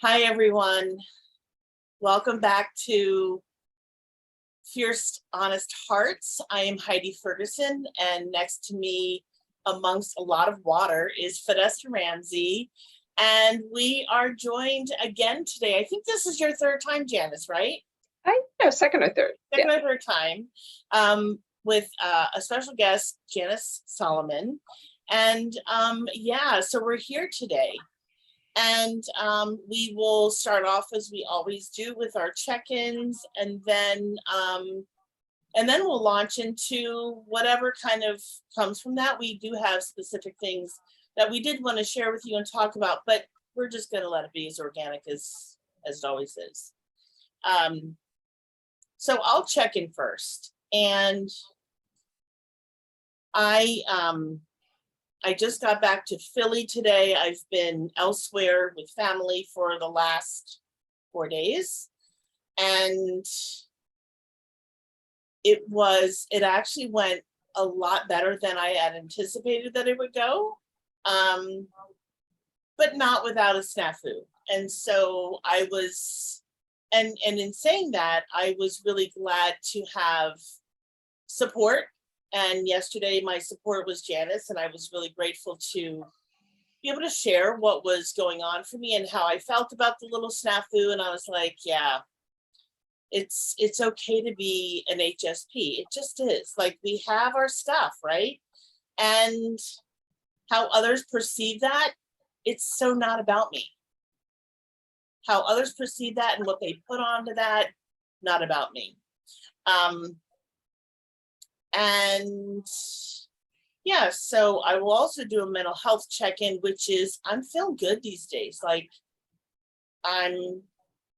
Hi, everyone. Welcome back to Fierce Honest Hearts. I am Heidi Ferguson, and next to me, amongst a lot of water, is Fidesta Ramsey. And we are joined again today. I think this is your third time, Janice, right? I know, second or third. Second or third time, with a special guest, Janice Solomon. And so we're here today. And we will start off as we always do with our check-ins, and then we'll launch into whatever kind of comes from that. We do have specific things that we did want to share with you and talk about, but we're just going to let it be as organic as it always is. So I'll check in first, and I just got back to Philly today. I've been elsewhere with family for the last 4 days. And it actually went a lot better than I had anticipated that it would go, but not without a snafu. And so I was, and in saying that, I was really glad to have support. And yesterday, my support was Janice, and I was really grateful to be able to share what was going on for me and how I felt about the little snafu. And I was like, yeah, it's okay to be an HSP. It just is. Like, we have our stuff, right? And how others perceive that, it's so not about me. How others perceive that and what they put onto that, not about me. And yeah, so I will also do a mental health check-in, which is, I'm feeling good these days. Like, I'm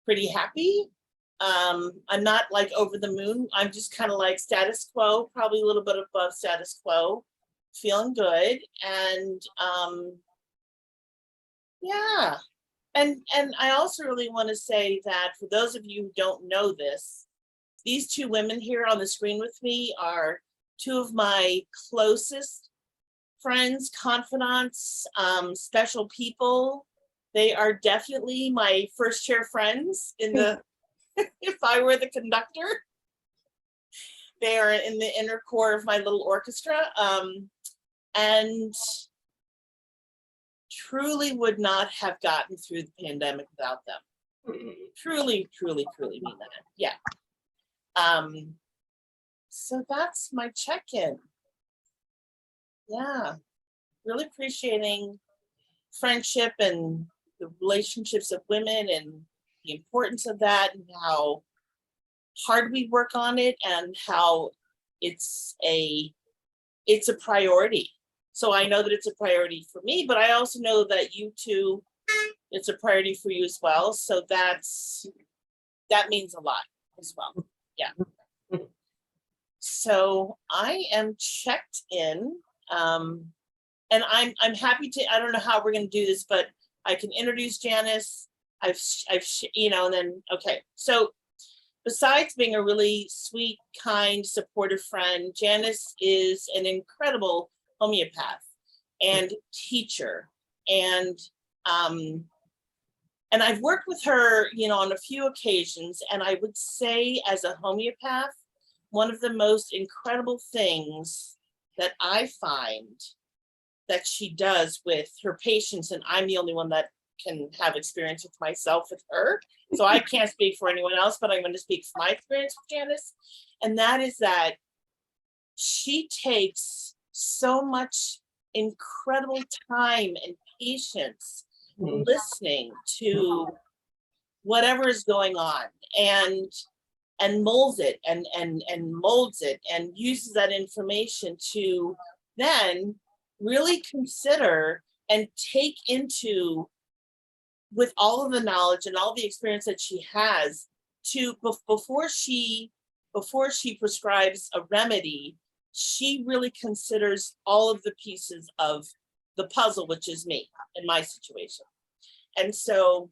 pretty happy. I'm not like over the moon. I'm just kind of like status quo, probably a little bit above status quo, feeling good. And yeah. And I also really want to say that for those of you who don't know this, these two women here on the screen with me are two of my closest friends, confidants, special people. They are definitely my first chair friends in the, if I were the conductor. They are in the inner core of my little orchestra. And truly would not have gotten through the pandemic without them. Truly mean that. Yeah. So that's my check-in. Yeah, really appreciating friendship and the relationships of women and the importance of that, and how hard we work on it, and how it's a priority. So I know that it's a priority for me, but I also know that you two, it's a priority for you as well. So that means a lot as well. Yeah. So I am checked in, and I'm happy to. I don't know how we're going to do this, but I can introduce Janice. I've and then okay. So besides being a really sweet, kind, supportive friend, Janice is an incredible homeopath and teacher, and I've worked with her, on a few occasions, and I would say, as a homeopath, one of the most incredible things that I find that she does with her patients, and I'm the only one that can have experience with myself with her, so I can't speak for anyone else, but I'm going to speak from my experience with Janice, and that is that she takes so much incredible time and patience listening to whatever is going on, and molds it and molds it and uses that information to then really consider and take into, with all of the knowledge and all the experience that she has, to before she prescribes a remedy, she really considers all of the pieces of the puzzle, which is me in my situation. And so,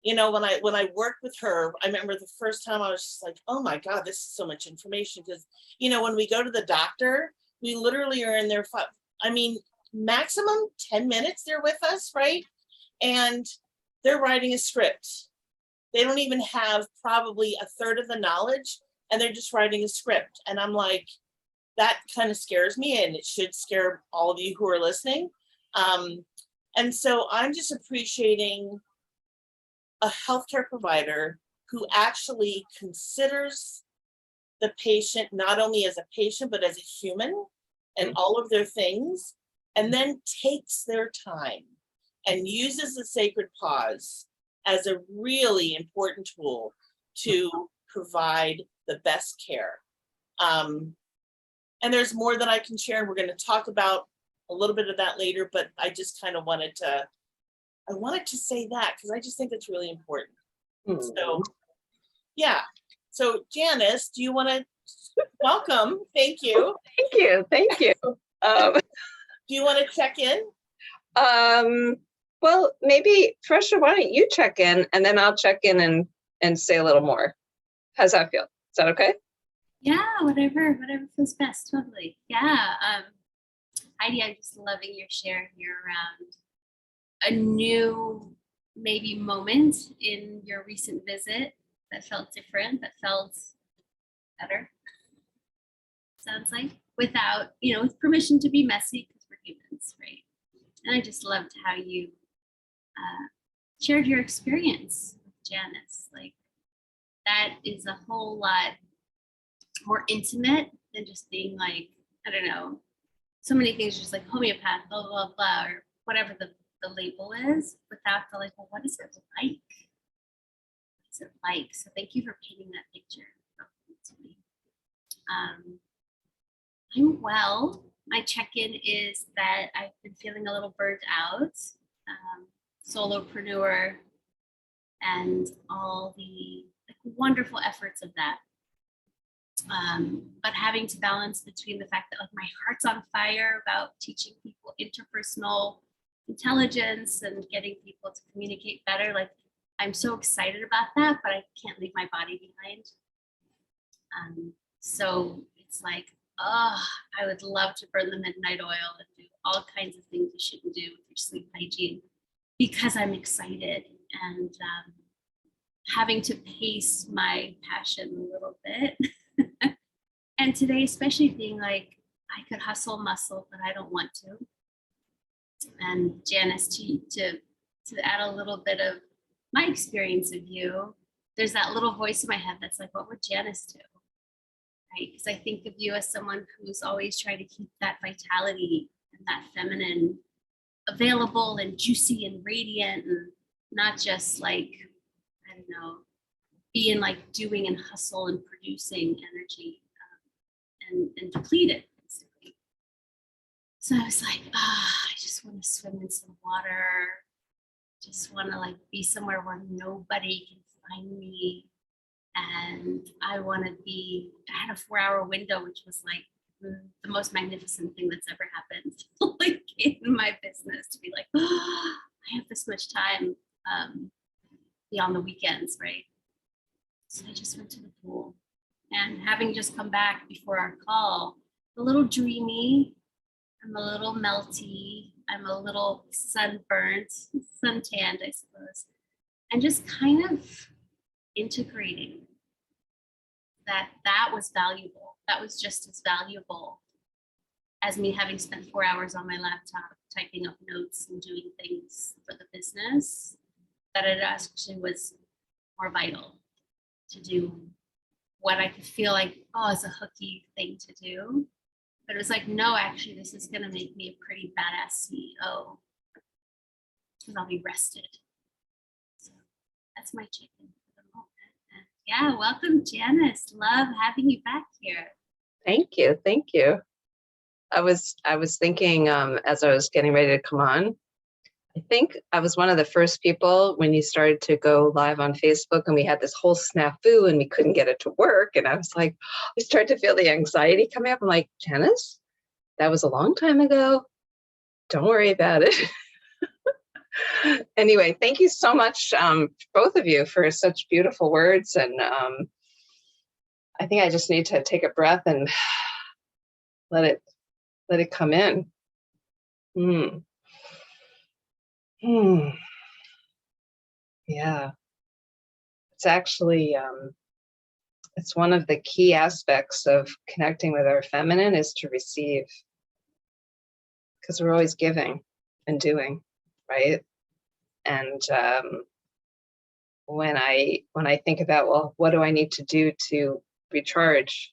when I worked with her, I remember the first time I was just like, oh my God, this is so much information. Because, when we go to the doctor, we literally are in there, maximum 10 minutes they're with us, right? and they're writing a script. They don't even have probably a third of the knowledge, and they're just writing a script. And I'm like, that kind of scares me, and it should scare all of you who are listening. And so I'm just appreciating a healthcare provider who actually considers the patient not only as a patient, but as a human and all of their things, and then takes their time and uses the sacred pause as a really important tool to provide the best care. And there's more that I can share, and we're going to talk about a little bit of that later, but I just kind of wanted to say that because I just think it's really important. So yeah. So Janice, do you want to welcome? Thank you. Thank you. Thank you. Do you want to check in? Well, maybe first, why don't you check in, and then I'll check in and say a little more. How's that feel? Is that okay? Yeah, whatever feels best. Totally. Yeah. Heidi, I'm just loving your share here around a new maybe moment in your recent visit that felt different, that felt better. Sounds like, without, with permission to be messy, because we're humans, right? And I just loved how you shared your experience with Janice. Like, that is a whole lot more intimate than just being like, I don't know, so many things just like homeopath, blah, blah, blah, or whatever the label is, without the like, well, what is it like? What is it like? So thank you for painting that picture to me. I'm well. My check-in is that I've been feeling a little burnt out, solopreneur, and all the wonderful efforts of that. But having to balance between the fact that my heart's on fire about teaching people interpersonal intelligence and getting people to communicate better. I'm so excited about that, but I can't leave my body behind. So it's like, I would love to burn the midnight oil and do all kinds of things you shouldn't do with your sleep hygiene because I'm excited, and having to pace my passion a little bit. And today, especially being like, I could hustle muscle, but I don't want to. And Janice, to add a little bit of my experience of you, there's that little voice in my head that's like, what would Janice do? Right? Because I think of you as someone who's always trying to keep that vitality and that feminine available and juicy and radiant, and not just like, I don't know, being like doing and hustle and producing energy and depleted, basically. So I was like, I just want to swim in some water. Just want to like be somewhere where nobody can find me. And I want to be, I had a 4-hour window, which was like the most magnificent thing that's ever happened like in my business, to be like, I have this much time beyond the weekends, right? So I just went to the pool, and having just come back before our call, a little dreamy, I'm a little melty, I'm a little sunburnt, suntanned, I suppose, and just kind of integrating that was valuable. That was just as valuable as me having spent 4 hours on my laptop typing up notes and doing things for the business. That it actually was more vital to do what I could feel like, is a hooky thing to do. But it was like, no, actually, this is going to make me a pretty badass CEO because I'll be rested. So that's my check-in for the moment. And yeah, welcome, Janice. Love having you back here. Thank you. Thank you. I was thinking as I was getting ready to come on, I think I was one of the first people when you started to go live on Facebook, and we had this whole snafu and we couldn't get it to work. And I was like, I started to feel the anxiety coming up. I'm like, Janice, that was a long time ago. Don't worry about it. Anyway, thank you so much, both of you, for such beautiful words. And I think I just need to take a breath and let it come in. Yeah. It's actually, it's one of the key aspects of connecting with our feminine is to receive, because we're always giving and doing, right? And when I think about, well, what do I need to do to recharge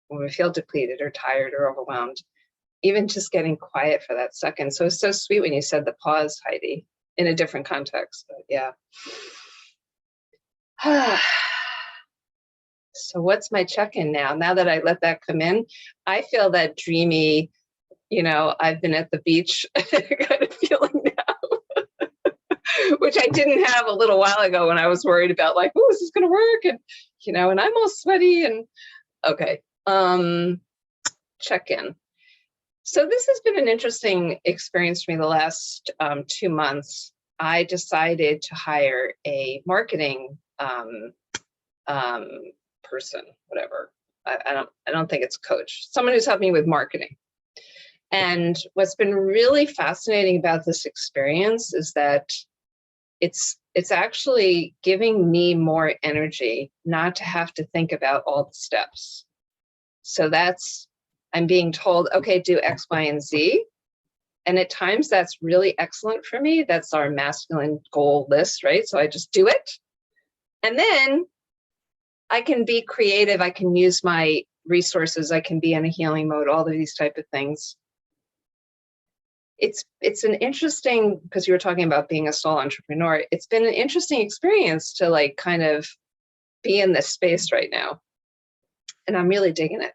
when we feel depleted or tired or overwhelmed, even just getting quiet for that second. So it's so sweet when you said the pause, Heidi, in a different context, but yeah. So what's my check-in now? Now that I let that come in, I feel that dreamy, I've been at the beach kind of feeling now, which I didn't have a little while ago when I was worried about like, oh, is this going to work? And, and I'm all sweaty and okay. Check-in. So this has been an interesting experience for me the last 2 months. I decided to hire a marketing person, whatever. I don't think it's coach, someone who's helped me with marketing. And what's been really fascinating about this experience is that it's actually giving me more energy not to have to think about all the steps. So I'm being told, okay, do X, Y, and Z. And at times that's really excellent for me. That's our masculine goal list, right? So I just do it. And then I can be creative. I can use my resources. I can be in a healing mode, all of these type of things. It's an interesting, because you were talking about being a sole entrepreneur. It's been an interesting experience to like kind of be in this space right now. And I'm really digging it.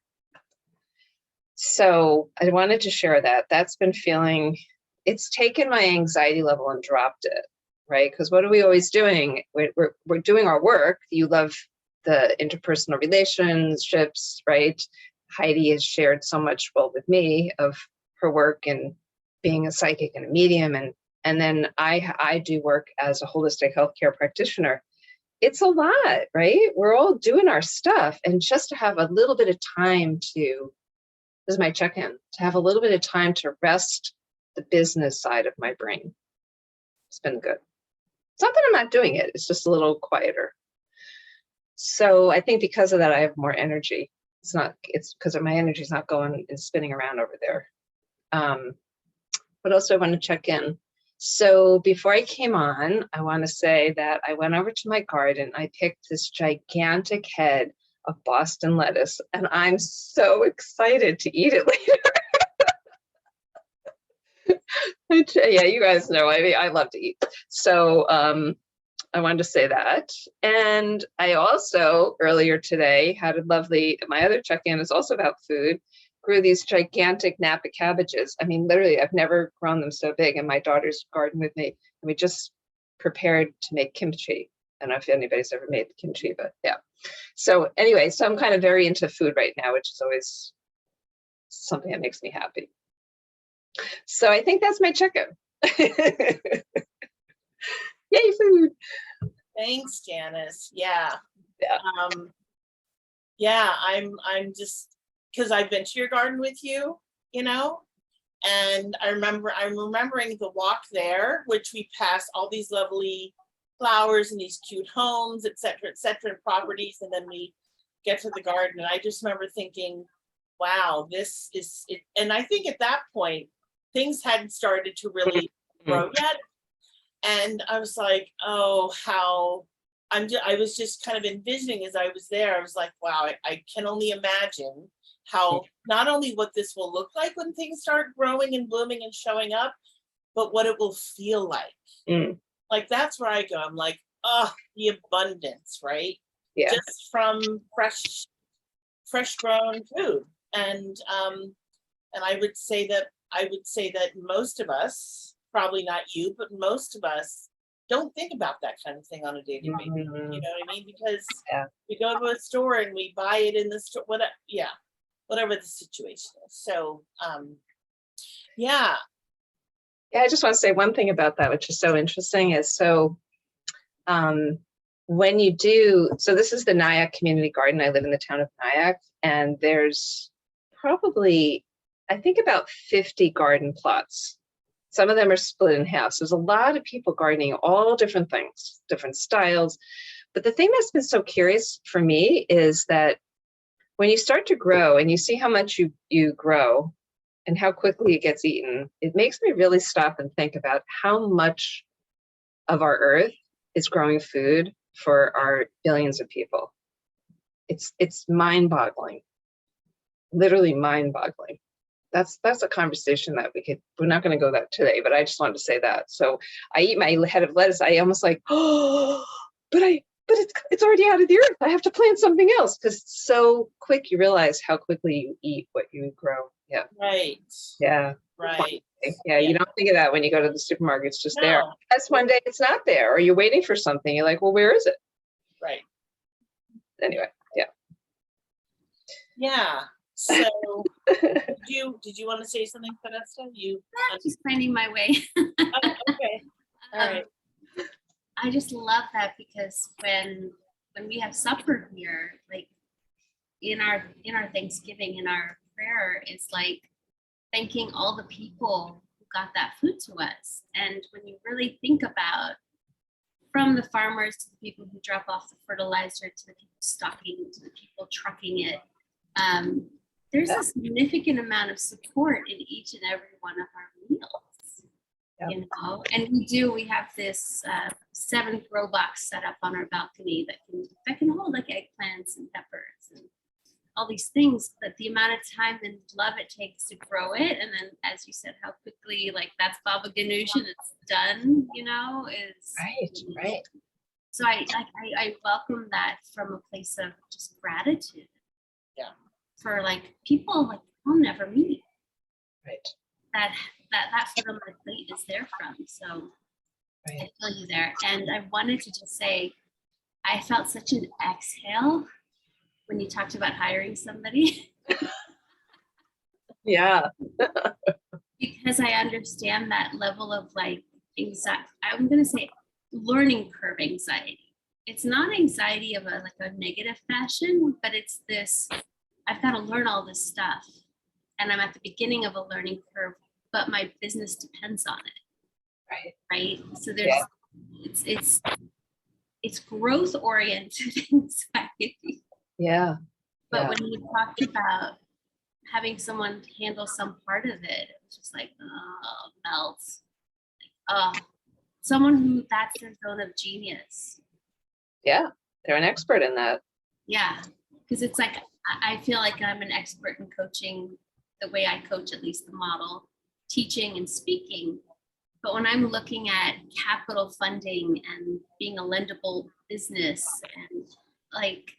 So I wanted to share that. That's been it's taken my anxiety level and dropped it, right? Because what are we always doing? We're doing our work. You love the interpersonal relationships, right? Heidi has shared so much with me of her work and being a psychic and a medium. And then I do work as a holistic healthcare practitioner. It's a lot, right? We're all doing our stuff. And just to have a little bit of time this is my check-in, to have a little bit of time to rest the business side of my brain. It's been good. It's not that I'm not doing it. It's just a little quieter. So I think because of that, I have more energy. It's because my energy is not going and spinning around over there. What else do I want to check in? So before I came on, I want to say that I went over to my garden. I picked this gigantic head of Boston lettuce, and I'm so excited to eat it later. Yeah, you guys know, I love to eat. So I wanted to say that. And I also, earlier today, had my other check-in is also about food, grew these gigantic Napa cabbages. I mean, literally, I've never grown them so big, and my daughter's garden with me, and we just prepared to make kimchi. I don't know if anybody's ever made kimchi, but yeah. So anyway, so I'm kind of very into food right now, which is always something that makes me happy. So I think that's my check-in. Yay, food. Thanks, Janice. Yeah. Yeah. Yeah, I'm just, because I've been to your garden with you, and I'm remembering the walk there, which we passed all these lovely flowers and these cute homes, et cetera, and properties. And then we get to the garden. And I just remember thinking, wow, this is it. And I think at that point, things hadn't started to really grow yet. And I was like, oh, how I was just kind of envisioning as I was there. I was like, wow, I can only imagine how not only what this will look like when things start growing and blooming and showing up, but what it will feel like. Like, that's where I go. I'm like, oh, the abundance, right? Yeah. Just from fresh grown food. And I would say that most of us, probably not you, but most of us don't think about that kind of thing on a daily basis. You know what I mean? Because we go to a store and we buy it in the store, whatever the situation is. So yeah. Yeah, I just want to say one thing about that, which is so interesting, is when you do, so this is the Nyack Community Garden. I live in the town of Nyack, and there's probably, I think, about 50 garden plots. Some of them are split in half. So there's a lot of people gardening, all different things, different styles. But the thing that's been so curious for me is that when you start to grow and you see how much you grow and how quickly it gets eaten, it makes me really stop and think about how much of our earth is growing food for our billions of people. It's mind-boggling, literally mind-boggling. That's a conversation that we're not going to go that today, but I just wanted to say that. So I eat my head of lettuce. I almost like, oh, but it's already out of the earth. I have to plant something else, because it's so quick. You realize how quickly you eat what you grow. Yeah. Right. Yeah. Right. Yeah. You don't think of that when you go to the supermarket. It's just there. No. That's one day it's not there, or you're waiting for something. You're like, well, where is it? Right. Anyway. Yeah. Yeah. So did you want to say something, Vanessa? I'm just finding my way. Oh, okay. All right. I just love that, because when we have supper here, like in our Thanksgiving, in our prayer, it's like thanking all the people who got that food to us. And when you really think about, from the farmers to the people who drop off the fertilizer, to the people stocking, to the people trucking it, there's a significant amount of support in each and every one of our meals. Yep. You know, and we have this 7 grow box set up on our balcony that can hold like eggplants and peppers and all these things, but the amount of time and love it takes to grow it, and then, as you said, how quickly, like, that's baba ganoush and it's done, you know, is Right. so I welcome that from a place of just gratitude. Yeah. For like people like I'll never meet. Right. That food on my plate is there from. So Right. I feel you there. And I wanted to just say, I felt such an exhale when you talked about hiring somebody. Yeah. Because I understand that level of like anxiety. I'm going to say learning curve anxiety. It's not anxiety of a negative fashion, but it's this, I've got to learn all this stuff. And I'm at the beginning of a learning curve, but my business depends on it. Right. So there's, it's growth oriented anxiety. Yeah. But when you talked about having someone handle some part of it, it was just like, oh, melts. Someone who that's their zone of genius. Yeah. They're an expert in that. Yeah. Because it's like, I feel like I'm an expert in coaching the way I coach, at least the model, teaching and speaking. But when I'm looking at capital funding and being a lendable business and like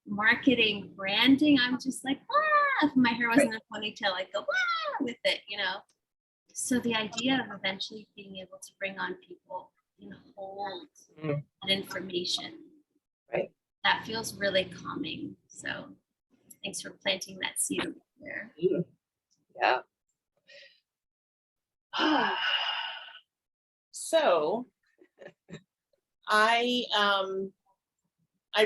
marketing, branding, I'm just like, ah, if my hair wasn't a ponytail, I'd go, ah, with it, you know? So the idea of eventually being able to bring on people and hold that information, right, that feels really calming. So thanks for planting that seed over there. Yeah. So I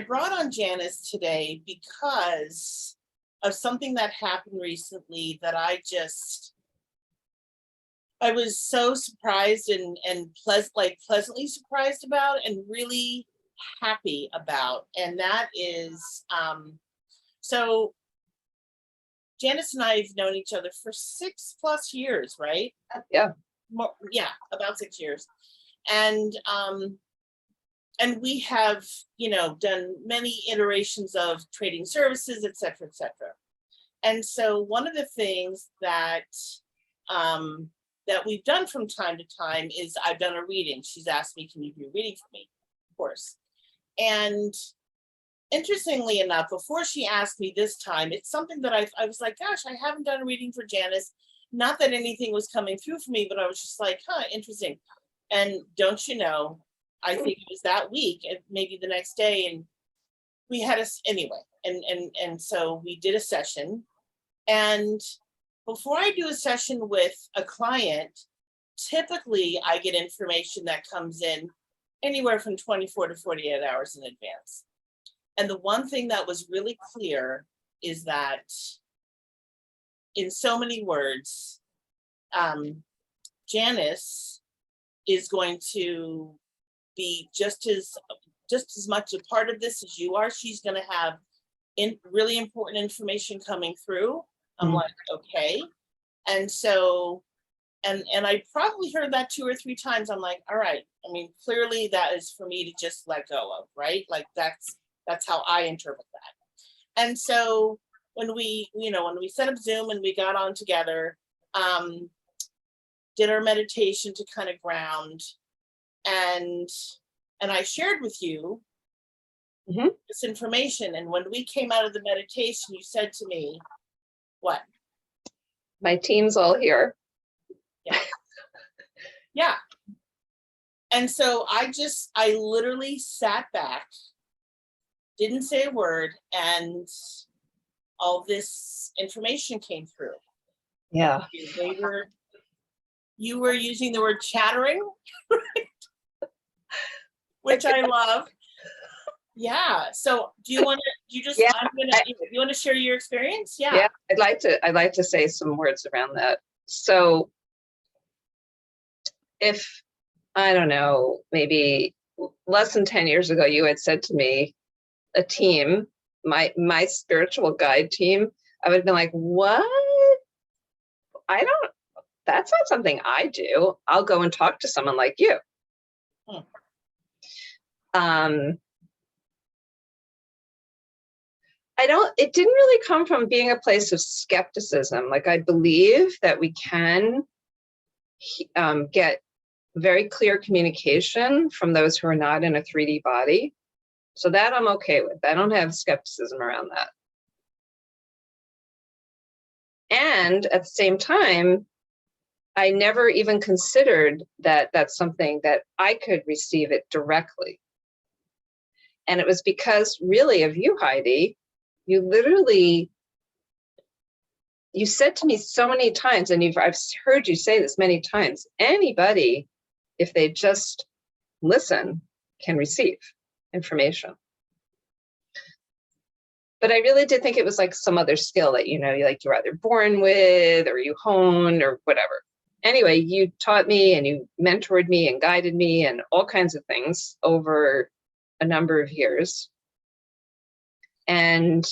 brought on Janice today because of something that happened recently that I was so surprised and pleasantly surprised about and really happy about. And that is, so Janice and I have known each other for 6+ years, right? Yeah. Yeah, about 6 years. And we have, done many iterations of trading services, et cetera, et cetera. And so one of the things that we've done from time to time is I've done a reading. She's asked me, can you do a reading for me? Of course. And interestingly enough, before she asked me this time, it's something that I was like, gosh, I haven't done a reading for Janice. Not that anything was coming through for me, but I was just like, interesting. And don't you know, I think it was that week and maybe the next day, and we had anyway. And so we did a session. And before I do a session with a client, typically I get information that comes in anywhere from 24 to 48 hours in advance. And the one thing that was really clear is that, in so many words, Janice is going to be just as much a part of this as you are. She's going to have really important information coming through. I'm like, okay. And so, and I probably heard that 2 or 3 times. I'm like, all right. I mean, clearly that is for me to just let go of, right? Like that's how I interpret that. And so when we set up Zoom and we got on together, did our meditation to kind of ground, and I shared with you this information. And when we came out of the meditation, you said to me, what? My team's all here. Yeah. Yeah. And so I literally sat back, didn't say a word, and all this information came through. Yeah. You were using the word chattering, right? Which I love. Yeah. So do you want to share your experience? Yeah. Yeah, I'd like to say some words around that. So if, I don't know, maybe less than 10 years ago, you had said to me, a team, my spiritual guide team, I would have been like, what? That's not something I do. I'll go and talk to someone like you. It didn't really come from being a place of skepticism. Like, I believe that we can get very clear communication from those who are not in a 3D body. So that I'm okay with. I don't have skepticism around that. And at the same time, I never even considered that that's something that I could receive it directly. And it was because really of you, Heidi, you said to me so many times, and I've heard you say this many times, anybody, if they just listen, can receive information. But I really did think it was like some other skill that, you're either born with or you honed or whatever. Anyway, you taught me and you mentored me and guided me and all kinds of things over a number of years. And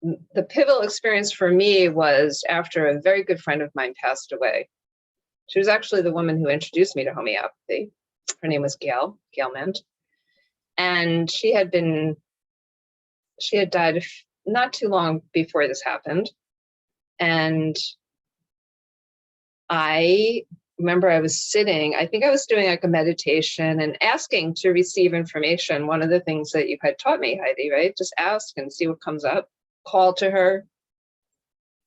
the pivotal experience for me was after a very good friend of mine passed away. She was actually the woman who introduced me to homeopathy. Her name was Gail Ment. And she had died not too long before this happened. And I remember I was sitting, I think I was doing like a meditation and asking to receive information. One of the things that you had taught me, Heidi, right? Just ask and see what comes up. Call to her.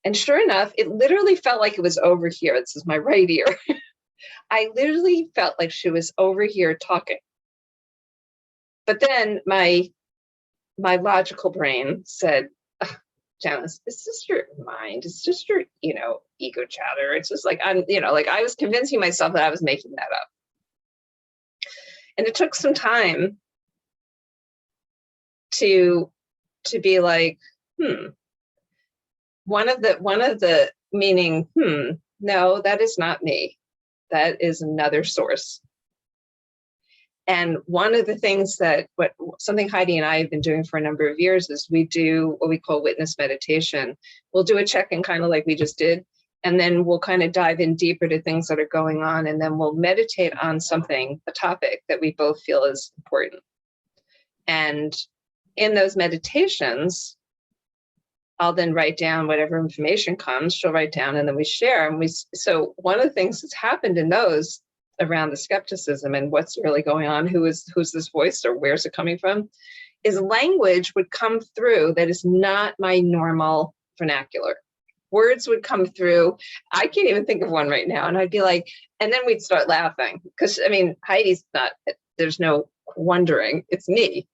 And sure enough, it literally felt like it was over here. This is my right ear. I literally felt like she was over here talking. But then my logical brain said, Janice, it's just your mind. It's just your, ego chatter. It's just like, I was convincing myself that I was making that up. And it took some time to be like, one of the meaning, no, that is not me. That is another source. And one of the things something Heidi and I have been doing for a number of years is we do what we call witness meditation. We'll do a check-in kind of like we just did, and then we'll kind of dive in deeper to things that are going on, and then we'll meditate on something, a topic that we both feel is important. And in those meditations, I'll then write down whatever information comes, she'll write down, and then we share. And so one of the things that's happened in those around the skepticism and what's really going on, who's this voice or where's it coming from, is language would come through that is not my normal vernacular. Words would come through. I can't even think of one right now. And I'd be like, and then we'd start laughing because, Heidi's not, there's no wondering, it's me.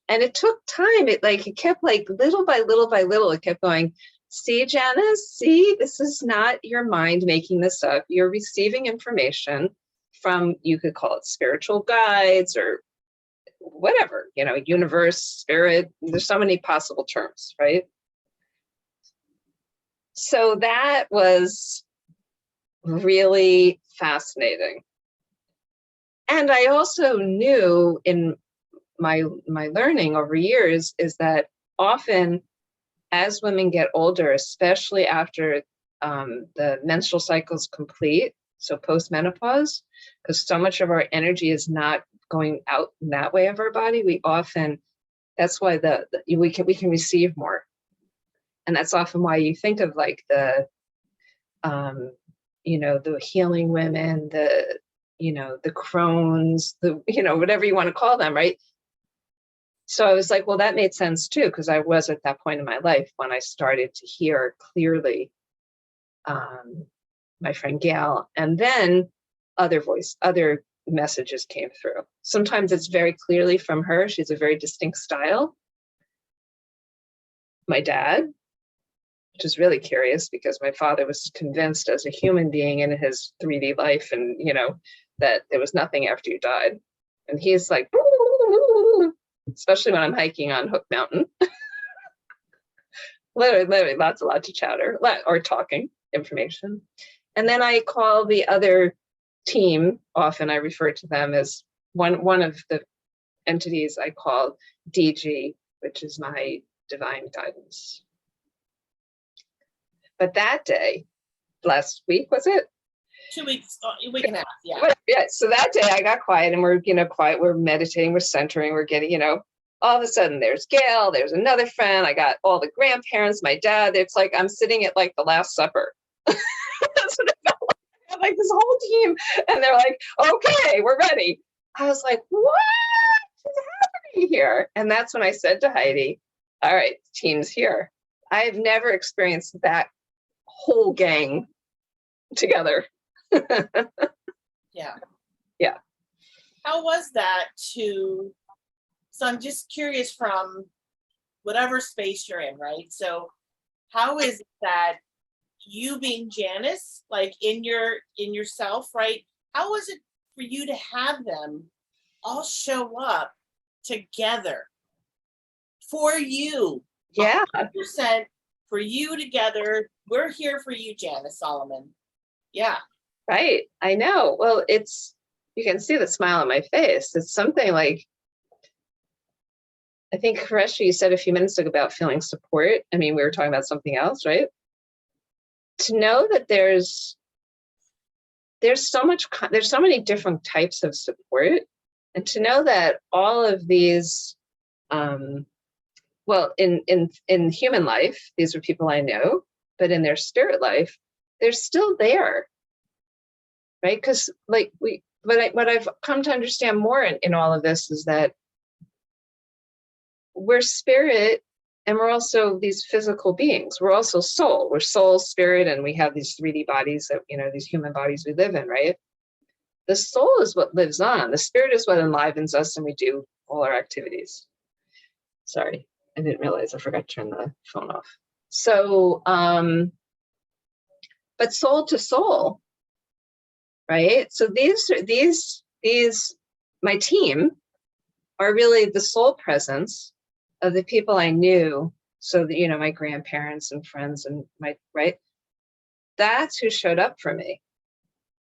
And it took time. It kept little by little by little, it kept going, see, Janice, see, this is not your mind making this up. You're receiving information from, you could call it spiritual guides or whatever, universe, spirit. There's so many possible terms, right? So that was really fascinating. And I also knew in my learning over years is that often as women get older, especially after the menstrual cycle's complete, so post-menopause, because so much of our energy is not going out in that way of our body, we often, that's why we can receive more. And that's often why you think of like the the healing women, the Crohn's, whatever you want to call them, right? So I was like, well, that made sense too, because I was at that point in my life when I started to hear clearly my friend Gail, and then other messages came through. Sometimes it's very clearly from her. She's a very distinct style. My dad, which is really curious because my father was convinced as a human being in his 3D life and, that there was nothing after you died. And he's like, especially when I'm hiking on Hook Mountain. literally lots of chatter or talking information. And then I call the other team, often I refer to them as one of the entities I call DG, which is my divine guidance. But that day, last week, was it? 2 weeks, a week and a half, yeah. Yeah, so that day I got quiet and we're, quiet, we're meditating, we're centering, we're getting, all of a sudden there's Gail, there's another friend, I got all the grandparents, my dad, it's like I'm sitting at like the Last Supper. That's what it felt like. I had like this whole team and they're like, okay, we're ready. I was like, what is happening here? And that's when I said to Heidi, all right, team's here. I have never experienced that whole gang together. Yeah. Yeah. How was that so I'm just curious from whatever space you're in, right? So how is it that you being Janice, like in yourself, right? How was it for you to have them all show up together for you? Yeah. 100% for you together. We're here for you, Janice Solomon. Yeah. Right. I know. Well, you can see the smile on my face. It's something like, I think, Koreshi, you said a few minutes ago about feeling support. I mean, we were talking about something else, right? To know that there's so many different types of support, and to know that all of these, well, in human life, these are people I know, but in their spirit life, they're still there, right? Because like what I've come to understand more in all of this is that we're spirit and we're also these physical beings. We're also soul. We're soul, spirit, and we have these 3D bodies that, these human bodies we live in, right? The soul is what lives on. The spirit is what enlivens us and we do all our activities. Sorry, I didn't realize I forgot to turn the phone off. So, but soul to soul, right? So these my team are really the soul presence of the people I knew. So that, my grandparents and friends and right? That's who showed up for me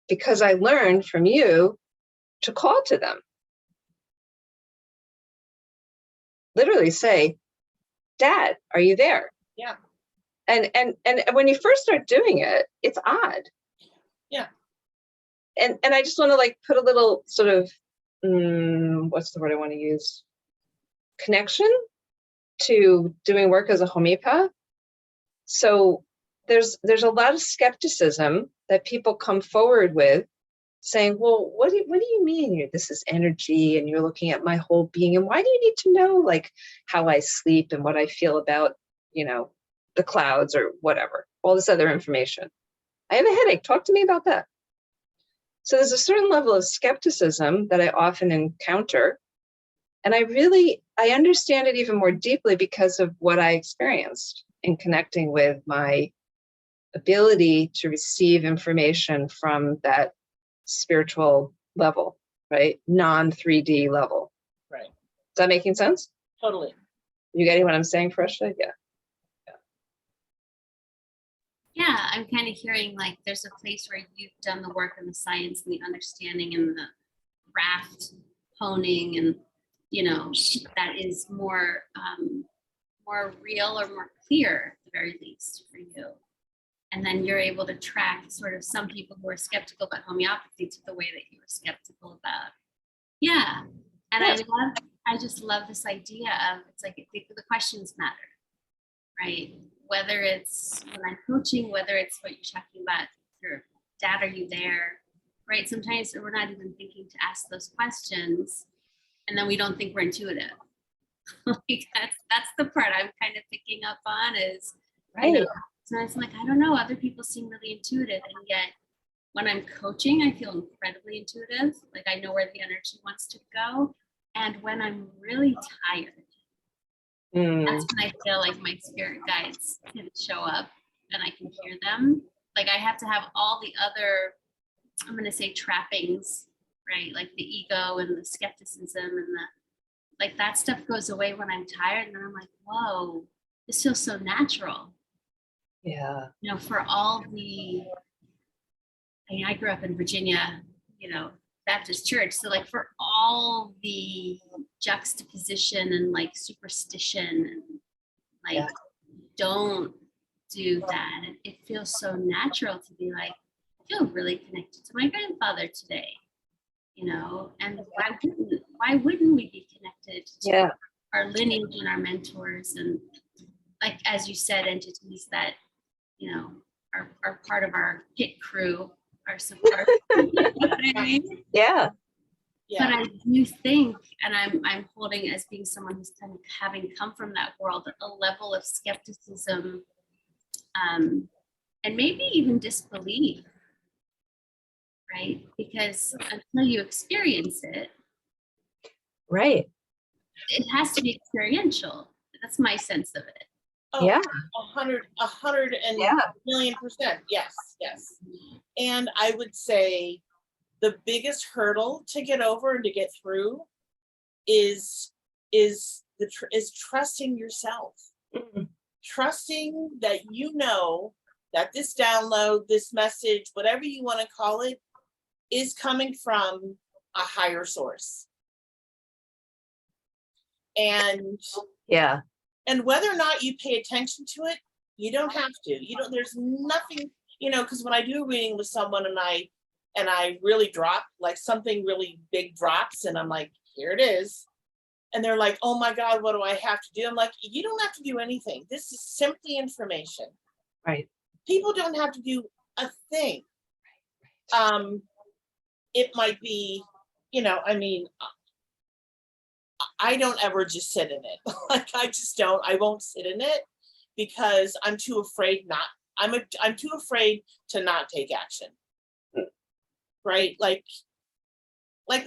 because I learned from you to call to them. Literally say, Dad, are you there? Yeah. And when you first start doing it, it's odd. Yeah. And I just want to like put a little sort of, what's the word I want to use? Connection to doing work as a homeopath. So there's a lot of skepticism that people come forward with saying, well, what do you mean this is energy and you're looking at my whole being, and why do you need to know like how I sleep and what I feel about, the clouds or whatever, all this other information? I have a headache. Talk to me about that. So there's a certain level of skepticism that I often encounter. And I understand it even more deeply because of what I experienced in connecting with my ability to receive information from that spiritual level, right? Non-3D level. Right. Is that making sense? Totally. You getting what I'm saying, Fresha? Yeah. Yeah, I'm kind of hearing like there's a place where you've done the work and the science and the understanding and the craft honing, and that is more more real or more clear at the very least for you. And then you're able to track sort of some people who are skeptical about homeopathy to the way that you were skeptical about. Yeah. And Yes. I just love this idea of, it's like the questions matter, right? Whether it's when I'm coaching, whether it's what you're talking about, your dad, are you there? Right? Sometimes we're not even thinking to ask those questions, and then we don't think we're intuitive. Like that's the part I'm kind of picking up on is, Right. so it's like, I don't know, other people seem really intuitive, and yet when I'm coaching, I feel incredibly intuitive. Like I know where the energy wants to go. And when I'm really tired, that's when I feel like my spirit guides can show up and I can hear them. Like I have to have all the other, I'm going to say trappings, right? Like the ego and the skepticism and like that stuff goes away when I'm tired. And then I'm like, whoa, this feels so natural. Yeah. For all I grew up in Virginia, Baptist church. So like for all the juxtaposition and like superstition and like, don't do that. It feels so natural to be like, I feel really connected to my grandfather today, and why wouldn't we be connected to our lineage and our mentors, and like, as you said, entities that, are part of our pit crew, our support. You know what I mean? Yeah. But I do think, and I'm holding as being someone who's kind of having come from that world, a level of skepticism, and maybe even disbelief, right? Because until you experience it, Right. it has to be experiential. That's my sense of it. Oh, Yeah. 100 million%. Yes. And I would say the biggest hurdle to get over and to get through is trusting yourself. Mhm. Trusting that that this download, this message, whatever you want to call it, is coming from a higher source. And whether or not you pay attention to it, you don't have to. There's nothing, because when I do a reading with someone and I really drop, like something really big drops, and I'm like, here it is. And they're like, oh my God, what do I have to do? I'm like, you don't have to do anything. This is simply information. Right. People don't have to do a thing. It might be, I don't ever just sit in it. Like I won't sit in it because I'm too afraid I'm too afraid to not take action. Right? Like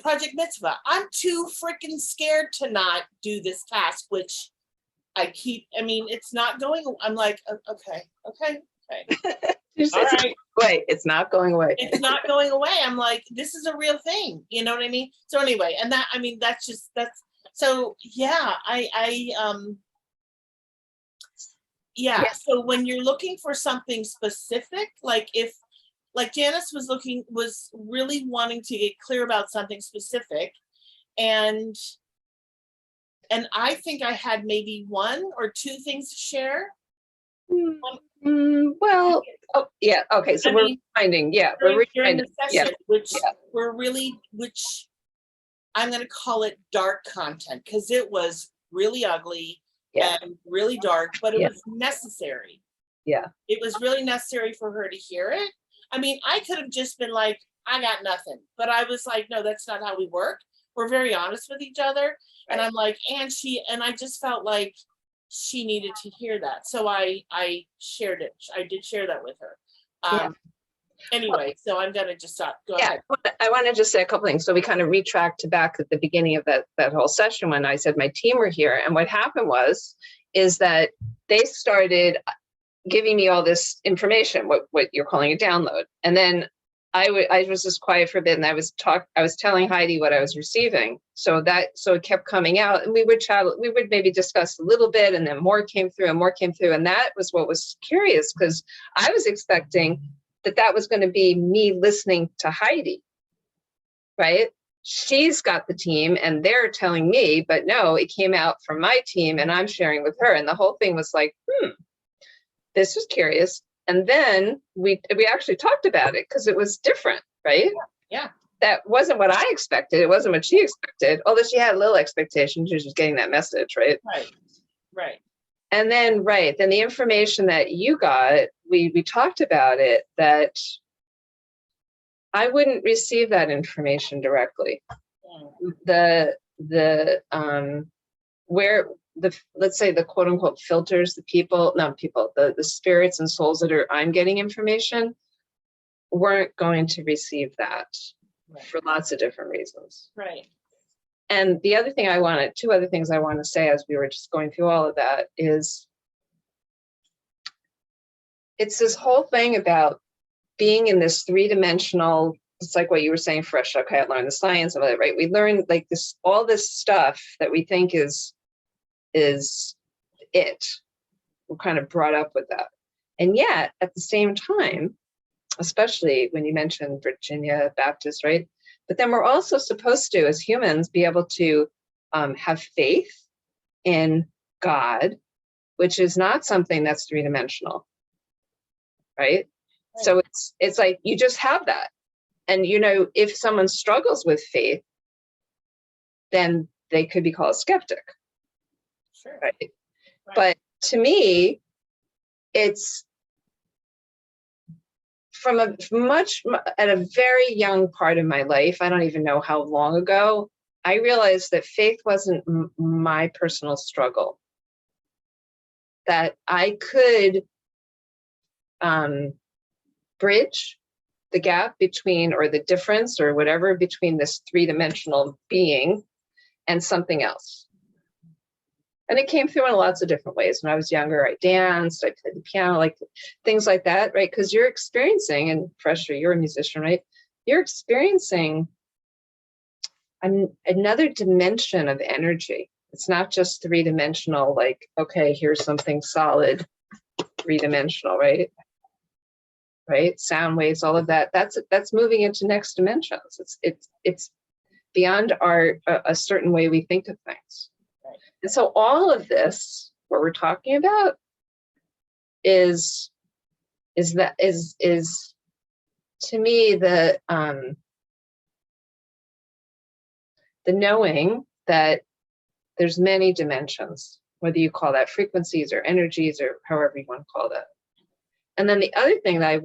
Project Mitzvah. I'm too freaking scared to not do this task, which it's not going. I'm like, okay. All right. Wait, it's not going away. It's not going away. I'm like, this is a real thing. You know what I mean? So anyway, and so yeah, so when you're looking for something specific, like Janice was really wanting to get clear about something specific, and I think I had maybe one or two things to share. Well, okay. So we're finding, during the session, which I'm going to call it dark content, because it was really ugly and really dark, but it was necessary. Yeah. It was really necessary for her to hear it. I mean, I could have just been like, I got nothing, but I was like, no, that's not how we work. We're very honest with each other. Right. And I'm like, and I just felt like she needed to hear that. So I shared it. I did share that with her. Anyway, so I'm going to just stop. Go ahead. I want to just say a couple things. So we kind of retracked back at the beginning of that whole session when I said my team were here. And what happened is that they started giving me all this information, what you're calling a download. And then I was just quiet for a bit, and I was telling Heidi what I was receiving. So it kept coming out, and we would chat, we would maybe discuss a little bit, and then more came through and more came through. And that was what was curious, because I was expecting that was going to be me listening to Heidi, right? She's got the team and they're telling me, but no, it came out from my team and I'm sharing with her. And the whole thing was like, this was curious. And then we actually talked about it because it was different, right? Yeah. That wasn't what I expected. It wasn't what she expected, although she had a little expectation. She was just getting that message, right? Right. And then, then the information that you got, we talked about it, that I wouldn't receive that information directly. Where let's say the quote unquote filters, the spirits and souls that I'm getting information weren't going to receive that for lots of different reasons. Right. And two other things I want to say as we were just going through all of that is, it's this whole thing about being in this three-dimensional, it's like what you were saying, Fresh. Okay, I learned the science of it, right? We learned like all this stuff that we think is it. We're kind of brought up with that. And yet, at the same time, especially when you mentioned Virginia Baptist, right? But then we're also supposed to, as humans, be able to have faith in God, which is not something that's three-dimensional, right? So it's like you just have that. And, if someone struggles with faith, then they could be called a skeptic. Sure. Right? But to me, it's at a very young part of my life, I don't even know how long ago, I realized that faith wasn't my personal struggle. That I could bridge the gap between, or the difference or whatever, between this three-dimensional being and something else. And it came through in lots of different ways. When I was younger, I danced, I played the piano, like things like that, right? Because you're experiencing, and Fresher, you're a musician, right? You're experiencing another dimension of energy. It's not just three-dimensional, like, okay, here's something solid, three-dimensional, right? Right? Sound waves, all of that. That's moving into next dimensions. It's beyond a certain way we think of things. Right. And so all of this, what we're talking about, is to me the knowing that there's many dimensions, whether you call that frequencies or energies or however you want to call that. And then the other thing that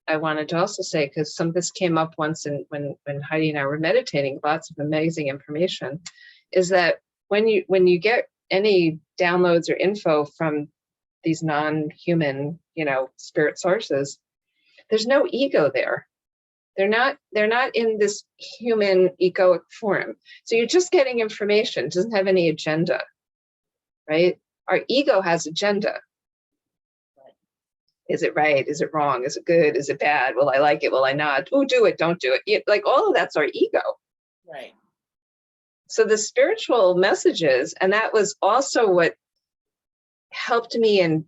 I wanted to also say, because some of this came up once when Heidi and I were meditating, lots of amazing information, is that when you get any downloads or info from these non-human, spirit sources, there's no ego there. They're not in this human egoic form. So you're just getting information. It doesn't have any agenda, right? Our ego has agenda. Is it right? Is it wrong? Is it good? Is it bad? Will I like it? Will I not? Oh, do it, don't do it. Like all of that's our ego. Right. So the spiritual messages, and that was also what helped me in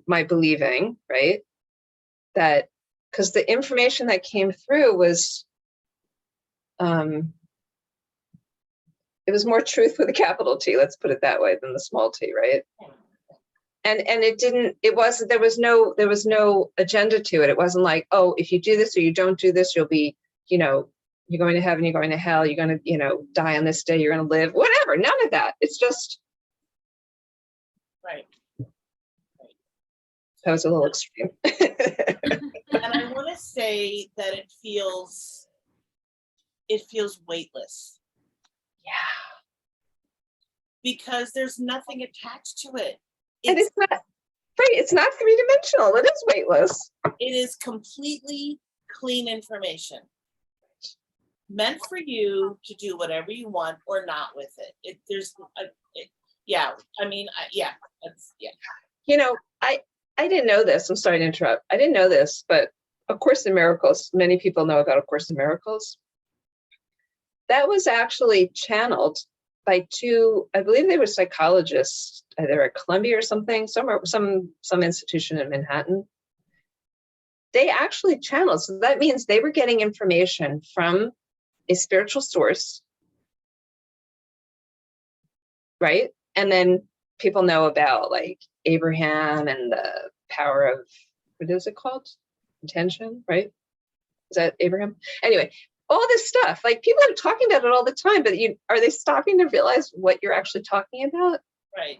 my believing, right? That because the information that came through was, it was more truth with a capital T, let's put it that way, than the small t, right? And there was no agenda to it. It wasn't like, oh, if you do this or you don't do this, you'll be, you're going to heaven, you're going to hell, you're going to, die on this day, you're going to live, whatever, none of that. It's just. Right. That was a little extreme. And I want to say that it feels weightless. Yeah. Because there's nothing attached to it. And it's not, right, it's not three-dimensional. It is weightless. It is completely clean information. Meant for you to do whatever you want or not with it. I didn't know this. I'm sorry to interrupt. I didn't know this, but A Course in Miracles. Many people know about A Course in Miracles. That was actually channeled by two, I believe they were psychologists, either at Columbia or something, somewhere, some institution in Manhattan. They actually channeled. So that means they were getting information from a spiritual source, right? And then people know about like Abraham and the power of, what is it called? Intention, right? Is that Abraham? Anyway, all this stuff, like people are talking about it all the time, but are they stopping to realize what you're actually talking about? Right.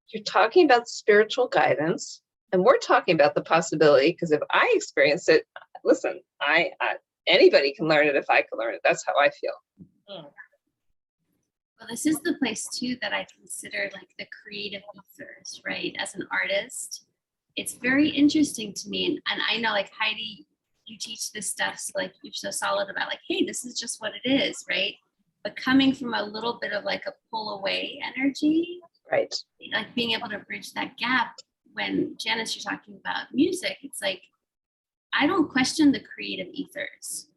You're talking about spiritual guidance, and we're talking about the possibility, because if I experience it, listen, I anybody can learn it if I can learn it. That's how I feel. Mm. Well, this is the place too that I consider like the creative ethers, right? As an artist, it's very interesting to me. And I know like Heidi, you teach this stuff, so like you're so solid about like, hey, this is just what it is, right? But coming from a little bit of like a pull away energy, Right. like being able to bridge that gap. When Janice, you're talking about music, it's like, I don't question the creative ethers.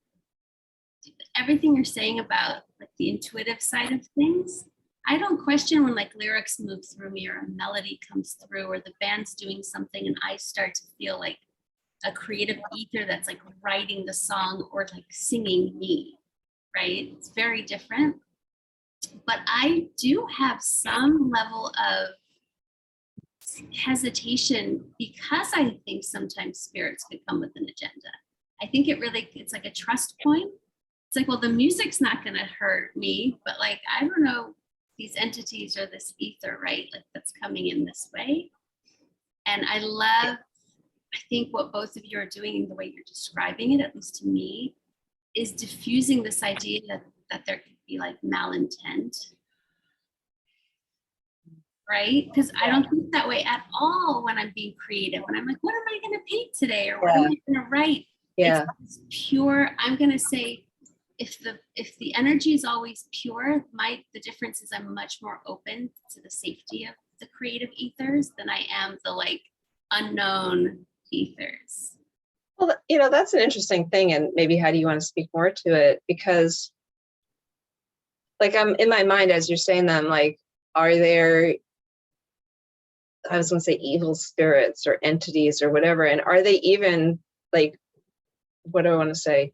Everything you're saying about like the intuitive side of things, I don't question when like lyrics move through me or a melody comes through or the band's doing something and I start to feel like a creative ether that's like writing the song or like singing me, right? It's very different. But I do have some level of hesitation because I think sometimes spirits could come with an agenda. I think it's like a trust point. It's like, well, the music's not going to hurt me, but like, I don't know, these entities or this ether, right? Like that's coming in this way. And I think what both of you are doing, the way you're describing it, at least to me, is diffusing this idea that there could be like malintent. Right? Because I don't think that way at all when I'm being creative. When I'm like, what am I going to paint today? Or what am I going to write? Yeah. It's pure. I'm going to say, if the energy is always pure, the difference is I'm much more open to the safety of the creative ethers than I am the like unknown ethers. Well, that's an interesting thing. And maybe how do you want to speak more to it? Because like I'm in my mind as you're saying them, like, are there, I was going to say evil spirits or entities or whatever. And are they even like, what do I want to say?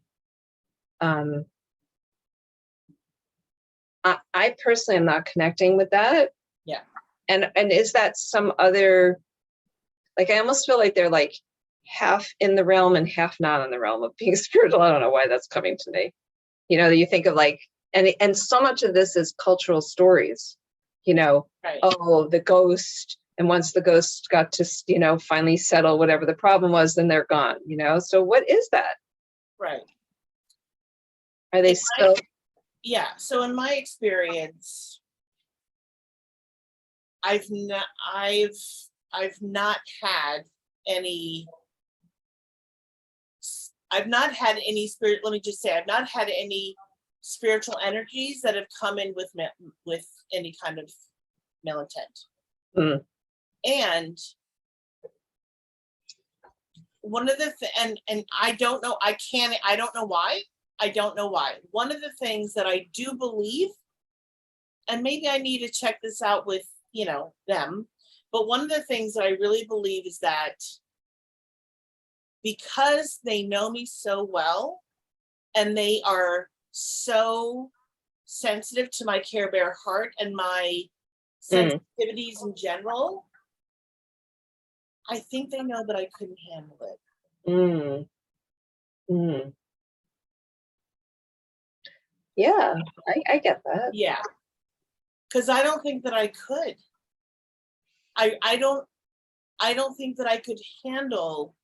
I personally am not connecting with that. Yeah. And is that some other, like, I almost feel like they're like half in the realm and half not in the realm of being spiritual. I don't know why that's coming to me. You think of like, and so much of this is cultural stories, Right. Oh, the ghost. And once the ghost got to, finally settle whatever the problem was, then they're gone, So what is that? Right. Are they still? Yeah. So in my experience, I've not had any spirit. Let me just say, I've not had any spiritual energies that have come in with any kind of malintent. Mm. And one of the and I don't know. I don't know why. I don't know why. One of the things that I do believe, and maybe I need to check this out with them, but one of the things that I really believe is that because they know me so well and they are so sensitive to my Care Bear heart and my sensitivities in general, I think they know that I couldn't handle it. Yeah, I get that. Yeah, because I don't think that I could. I don't think that I could handle,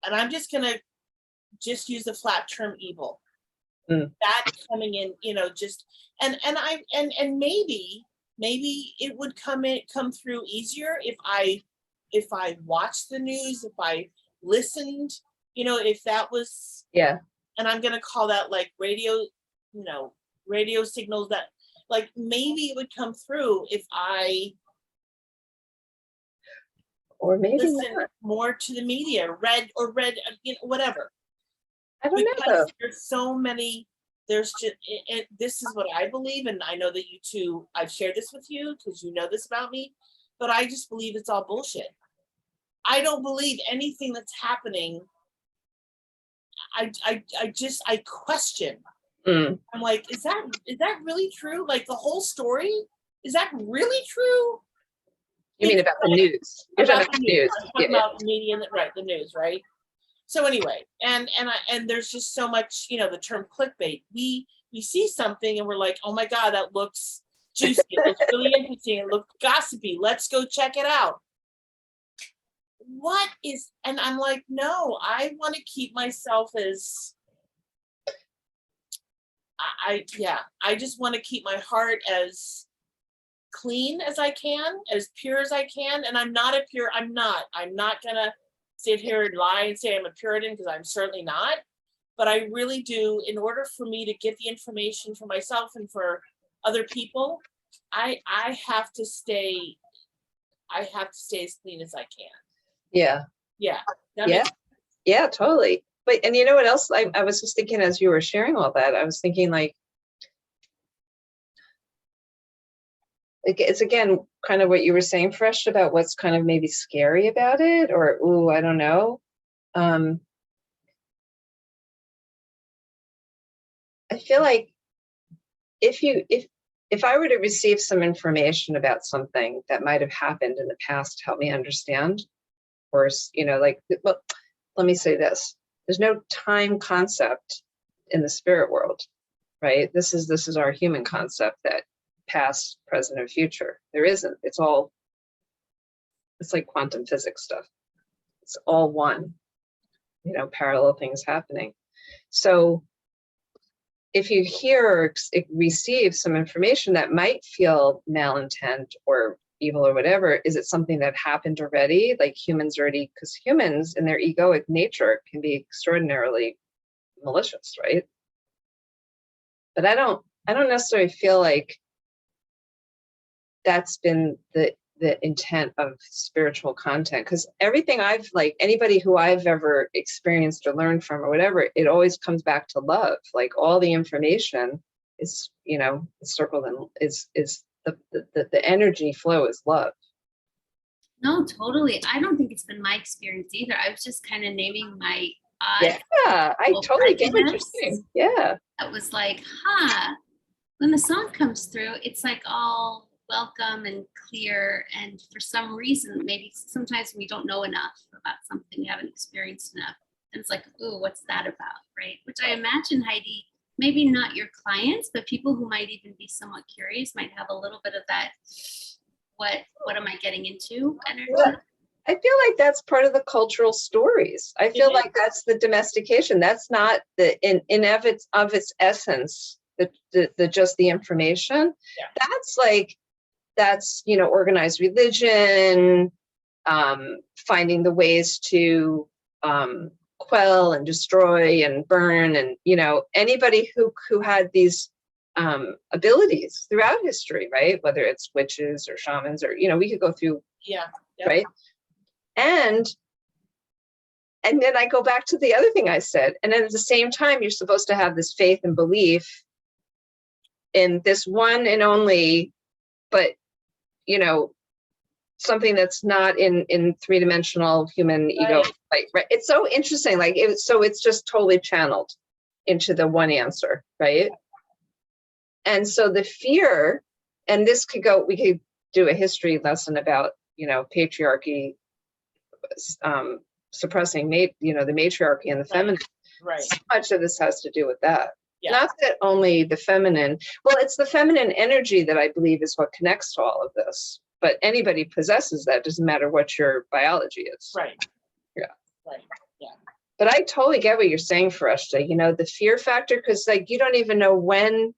and I'm just gonna use the flat term evil. That coming in, just and maybe it would come through easier if I watched the news, if I listened, if that was, and I'm gonna call that like radio, radio signals that like maybe it would come through if I or maybe listen not. more to the media, read, whatever. I don't know Because though. there's so many, there's just, this is what I believe, and I know that you two, I've shared this with you because you know this about me, but I just believe it's all bullshit. I don't believe anything that's happening. I question. Mm. I'm like, is that really true? Like the whole story? Is that really true? You mean about the news? You're talking about the news. I'm talking about media, right? The news, right? So anyway, and there's just so much, the term clickbait. We see something and we're like, oh my God, that looks juicy. It looks really interesting. It looks gossipy. Let's go check it out. What is, and I'm like, no, I want to keep myself as, I just want to keep my heart as clean as I can, as pure as I can. And I'm not gonna sit here and lie and say I'm a Puritan, because I'm certainly not. But I really do, in order for me to get the information for myself and for other people, I have to stay as clean as I can. Yeah. Yeah. Yeah, totally. But, and you know what else? I was just thinking as you were sharing all that, I was thinking like it's again, kind of what you were saying, Fresh, about what's kind of maybe scary about it, or, ooh, I don't know. I feel like if I were to receive some information about something that might have happened in the past to help me understand, or, like, well, let me say this. There's no time concept in the spirit world, right? This is our human concept, that past, present, and future. There isn't. It's like quantum physics stuff. It's all one, parallel things happening. So if you hear or receive some information that might feel malintent or evil or whatever, is it something that happened already? Like humans already, because humans in their egoic nature can be extraordinarily malicious, right? But I don't necessarily feel like that's been the intent of spiritual content, because everything anybody who I've ever experienced or learned from or whatever, it always comes back to love. Like all the information is, circled and is the energy flow is love. No, totally. I don't think it's been my experience either. I was just kind of naming my Yeah, I totally get what you're saying. Yeah. That was like, when the song comes through, it's like all welcome and clear. And for some reason, maybe sometimes we don't know enough about something, we haven't experienced enough. And it's like, ooh, what's that about, right? Which I imagine, Heidi, maybe not your clients, but people who might even be somewhat curious might have a little bit of that, what am I getting into energy? Well, I feel like that's part of the cultural stories. I feel like that's the domestication. That's not the in of its essence, the just the information. Yeah. That's organized religion, finding the ways to quell and destroy and burn, and anybody who had these abilities throughout history, right? Whether it's witches or shamans, or we could go through, right? And then I go back to the other thing I said, and then at the same time, you're supposed to have this faith and belief in this one and only, but something that's not in three-dimensional human ego. Right? It's so interesting. It's just totally channeled into the one answer, right? And so the fear, and we could do a history lesson about patriarchy suppressing the matriarchy and the feminine. Right. So much of this has to do with that. Yeah. Not that only the feminine, well, it's the feminine energy that I believe is what connects to all of this. But anybody possesses that, doesn't matter what your biology is. Right. Yeah. Right. Yeah. But I totally get what you're saying, Fareshta. The fear factor, because you don't even know when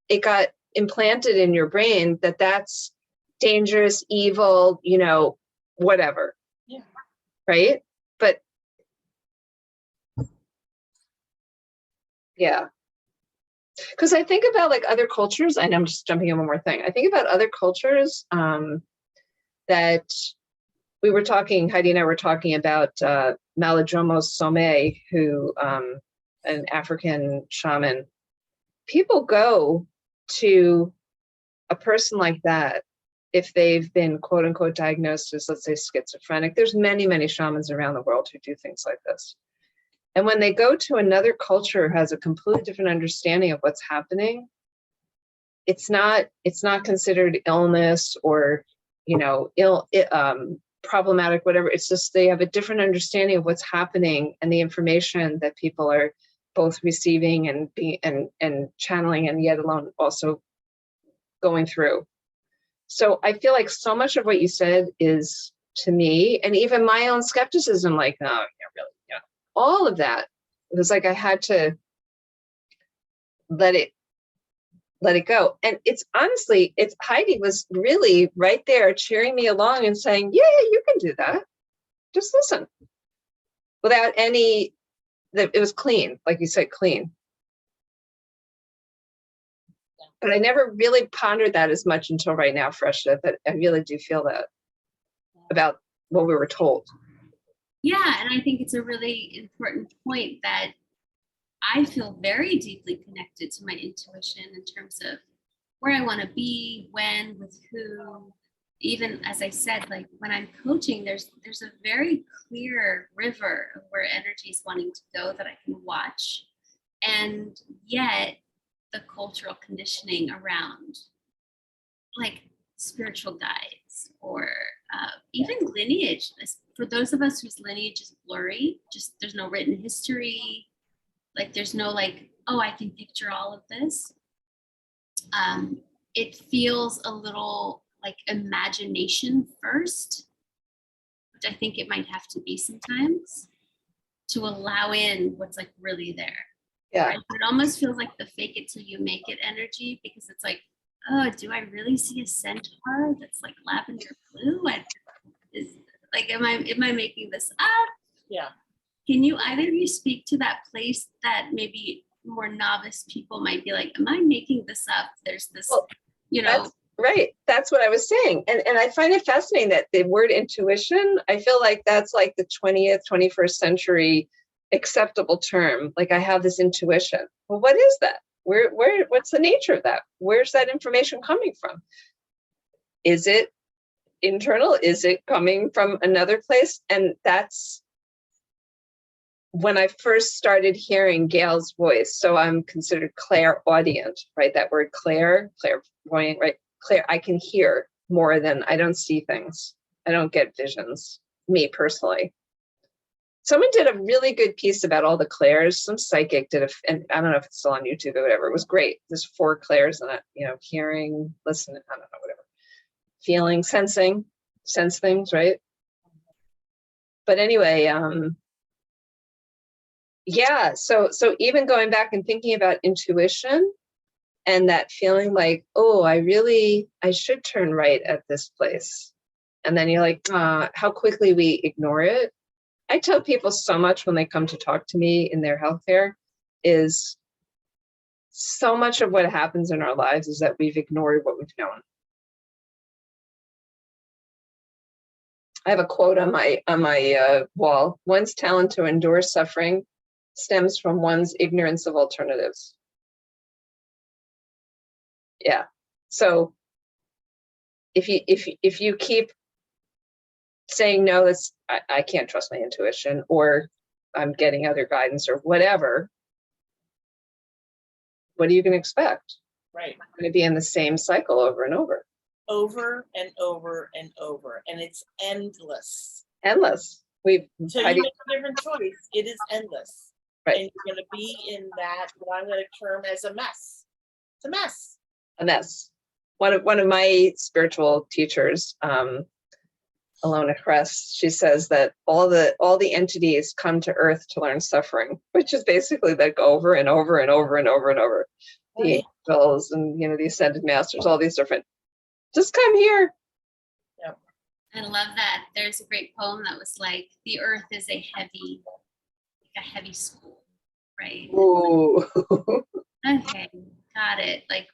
it got implanted in your brain that that's dangerous, evil, whatever. Yeah. Right. But yeah. Because I think about other cultures, and I'm just jumping in one more thing. I think about other cultures that we were talking, Heidi and I were talking about Malidromo Some, who an African shaman. People go to a person like that if they've been quote unquote diagnosed as, let's say, schizophrenic. There's many, many shamans around the world who do things like this. And when they go to another culture who has a completely different understanding of what's happening, it's not considered illness or, you know, problematic, whatever. It's just they have a different understanding of what's happening and the information that people are both receiving and channeling, and yet alone also going through. So I feel like so much of what you said is, to me, and even my own skepticism, like, no, yeah, really, yeah, all of that, it was like I had to let it go. And it's honestly, it's Heidi was really right there cheering me along and saying, yeah, you can do that. Just listen. Without any, it was clean, like you said, clean. But I never really pondered that as much until right now, Fresha, that I really do feel that about what we were told. Yeah, and I think it's a really important point that I feel very deeply connected to my intuition in terms of where I want to be, when, with who. Even as I said, like when I'm coaching, there's a very clear river of where energy is wanting to go that I can watch. And yet the cultural conditioning around like spiritual guides or even lineage. For those of us whose lineage is blurry, just there's no written history, like there's no like, oh, I can picture all of this. It feels a little like imagination first, which I think it might have to be sometimes to allow in what's like really there. Yeah. Right? It almost feels like the fake it till you make it energy, because it's like, oh, do I really see a centaur that's like lavender blue? Am I making this up? Yeah. Can you either of you speak to that place that maybe more novice people might be like, am I making this up? There's this, Well, you know. Right. That's what I was saying. And I find it fascinating that the word intuition, I feel like that's like the 20th, 21st century acceptable term. Like I have this intuition. Well, what is that? What's the nature of that? Where's that information coming from? Is it internal? Is it coming from another place? And that's when I first started hearing Gail's voice. So I'm considered clairaudient, right? That word clairvoyant, right? Claire, I can hear more than, I don't see things. I don't get visions, me personally. Someone did a really good piece about all the clairs. Some psychic did and I don't know if it's still on YouTube or whatever. It was great. There's 4 clairs in it, you know, hearing, listening, I don't know, whatever. Feeling, sensing, sense things, right? But anyway, yeah, so even going back and thinking about intuition and that feeling like, oh, I should turn right at this place. And then you're like, how quickly we ignore it. I tell people so much when they come to talk to me in their healthcare is so much of what happens in our lives is that we've ignored what we've known. I have a quote on my wall. One's talent to endure suffering stems from one's ignorance of alternatives. Yeah. So if you keep saying no, I can't trust my intuition, or I'm getting other guidance or whatever, what are you going to expect? Right. You're going to be in the same cycle over and over. Over and over and over. And it's endless. Endless. So you make a different choice. It is endless. Right. And you're going to be in that, what I'm going to term as a mess. It's a mess. A mess. One of my spiritual teachers, Alona Kress, she says that all the entities come to Earth to learn suffering, which is basically that go over and over and over and over and over. The angels and the ascended masters, all these different. Just come here. Yeah. I love that. There's a great poem that was like, the earth is a heavy school, right? Ooh. Okay, got it. Like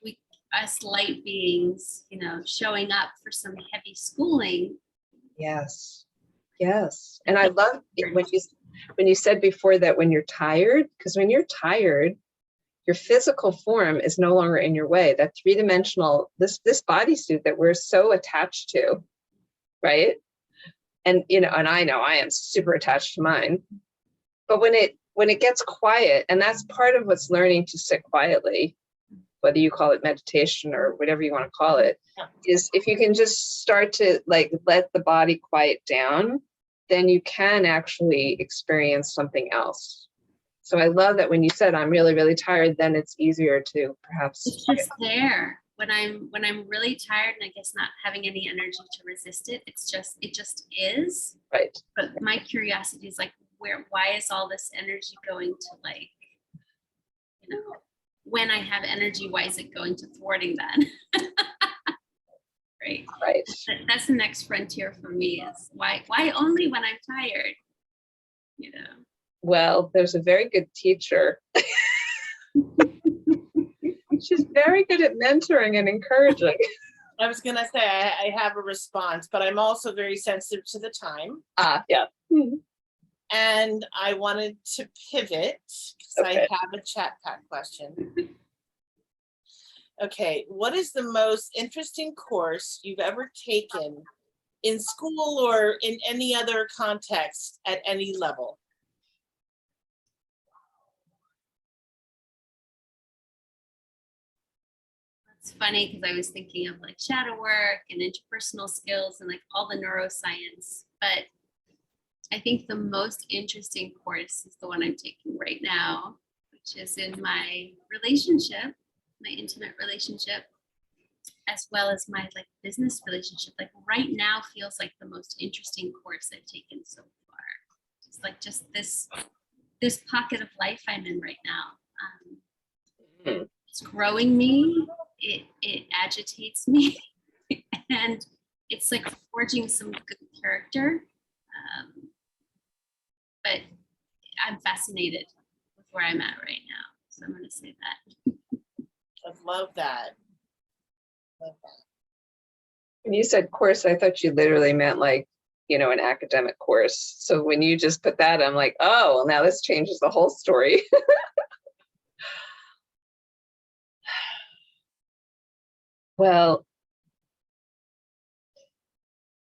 us light beings, showing up for some heavy schooling. Yes. Yes. And I love it when you said before that when you're tired, because when you're tired, your physical form is no longer in your way. That three-dimensional, this bodysuit that we're so attached to, right? And and I know I am super attached to mine. But when it gets quiet, and that's part of what's learning to sit quietly, whether you call it meditation or whatever you want to call it, is if you can just start to like let the body quiet down, then you can actually experience something else. So I love that when you said I'm really, really tired, then it's easier to perhaps. It's just there. When I'm really tired and I guess not having any energy to resist it, it just is. Right. But my curiosity is like, why is all this energy going to like, when I have energy, why is it going to thwarting that? Right. Right. That's the next frontier for me is why only when I'm tired, Well, there's a very good teacher. She's very good at mentoring and encouraging. I was going to say I have a response, but I'm also very sensitive to the time. Yeah. And I wanted to pivot because I have a chat pack question. Okay, what is the most interesting course you've ever taken in school or in any other context at any level? It's funny because I was thinking of like shadow work and interpersonal skills and like all the neuroscience, but I think the most interesting course is the one I'm taking right now, which is in my relationship, my intimate relationship, as well as my like business relationship. Like right now feels like the most interesting course I've taken so far. It's like just this pocket of life I'm in right now. It's growing me. It agitates me, and it's like forging some good character. But I'm fascinated with where I'm at right now, so I'm going to say that. I love that. When you said course, I thought you literally meant like, an academic course. So when you just put that, I'm like, oh, well, now this changes the whole story. Well,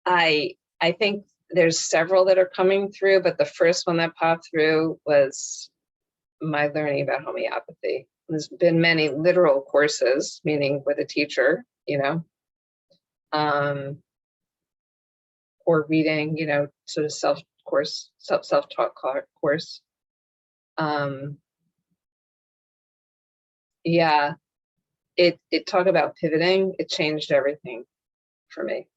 I think there's several that are coming through, but the first one that popped through was my learning about homeopathy. There's been many literal courses, meaning with a teacher, or reading, sort of self-taught course. Yeah, it talked about pivoting. It changed everything for me.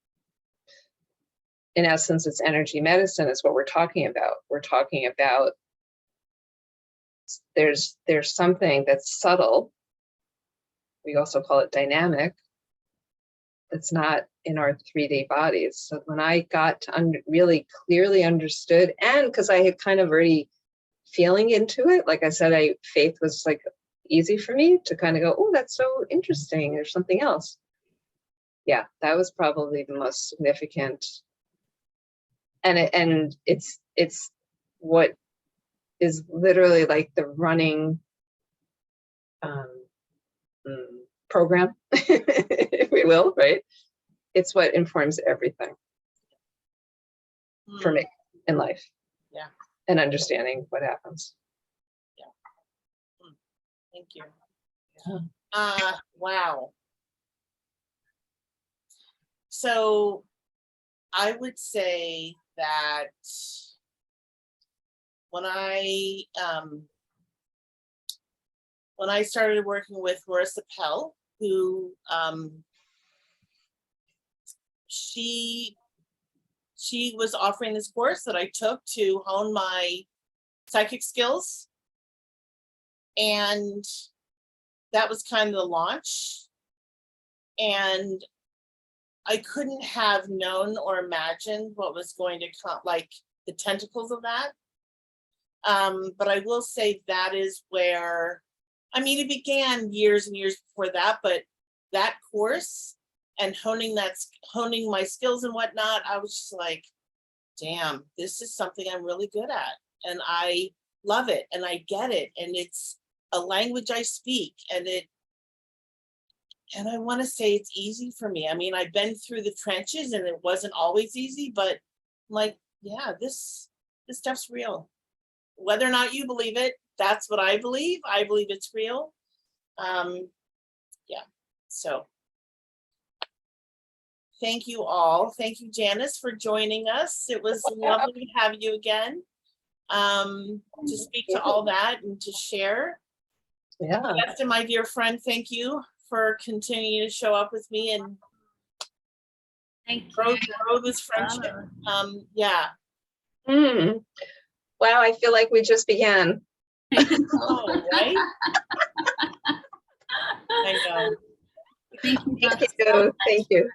In essence, it's energy medicine is what we're talking about. We're talking about there's something that's subtle. We also call it dynamic. That's not in our 3D bodies. So when I got to really clearly understood, and because I had kind of already feeling into it, like I said, faith was like easy for me to kind of go, oh, that's so interesting. There's something else. Yeah, that was probably the most significant. And it's what is literally like the running program, if we will, right? It's what informs everything for me in life. Yeah. And understanding what happens. Yeah. Thank you. Yeah. Wow. So I would say that when I started working with Marissa Pell, who she was offering this course that I took to hone my psychic skills, and that was kind of the launch. And I couldn't have known or imagined what was going to come, like the tentacles of that. But I will say that is where, I mean, it began years and years before that, but that course and honing my skills and whatnot, I was just like, damn, this is something I'm really good at. And I love it and I get it. And it's a language I speak, and I want to say it's easy for me. I mean, I've been through the trenches and it wasn't always easy, but like, yeah, this stuff's real. Whether or not you believe it, that's what I believe. I believe it's real. Yeah, so thank you all. Thank you, Janice, for joining us. It was lovely to have you again, to speak to all that and to share. Yeah. Justin, my dear friend, thank you for continuing to show up with me and Thank grow you. this friendship. Yeah. Wow, I feel like we just began. Oh, right? I know. Thank you. Thank both so you. much. Thank you.